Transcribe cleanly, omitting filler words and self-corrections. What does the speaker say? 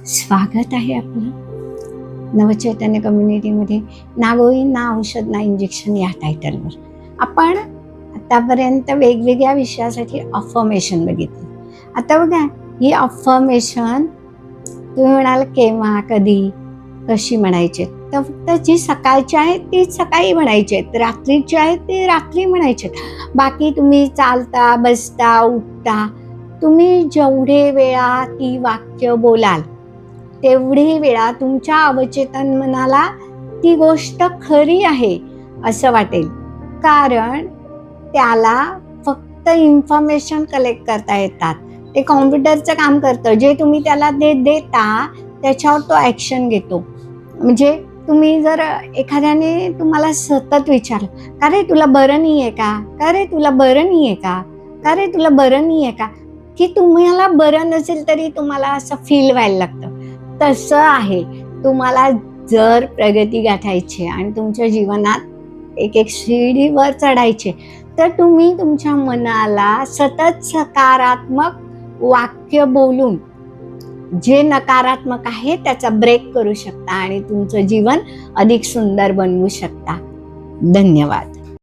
स्वागत आहे आपलं नवचैतन्य कम्युनिटीमध्ये. ना गोळी ना औषध ना इंजेक्शन या टायटलवर आपण आतापर्यंत वेगवेगळ्या विषयासाठी अफर्मेशन बघितली. आता बघा, ही अफर्मेशन तुम्ही म्हणाल केव्हा, कधी, कशी म्हणायचे, तर फक्त जी सकाळची आहे तीच सकाळी म्हणायचे, रात्रीची आहे ते रात्री म्हणायचे. बाकी तुम्ही चालता, बसता, उठता, तुम्ही जेवढे वेळा ती वाक्य बोलाल तेवढी वेळा तुमच्या अवचेतन मनाला ती गोष्ट खरी आहे असं वाटेल, कारण त्याला फक्त इन्फॉर्मेशन कलेक्ट करता येतात. ते कॉम्प्युटरचं काम करतं. जे तुम्ही त्याला देता त्याच्यावर तो ॲक्शन घेतो. म्हणजे तुम्ही जर एखाद्याने तुम्हाला सतत विचारलं, का रे तुला बरं नाही आहे का, का रे तुला बरं नाही आहे का, का रे तुला बरं नाही आहे का, की तुम्हाला बरं नसेल तरी तुम्हाला असं फील व्हायला लागतं. तसं आहे, तुम्हाला जर प्रगती गाठायची आणि तुमच्या जीवनात एक एक शिडीवर चढायचे, तर तुम्ही तुमच्या मनाला सतत सकारात्मक वाक्य बोलून जे नकारात्मक आहे त्याचा ब्रेक करू शकता आणि तुमचं जीवन अधिक सुंदर बनवू शकता. धन्यवाद.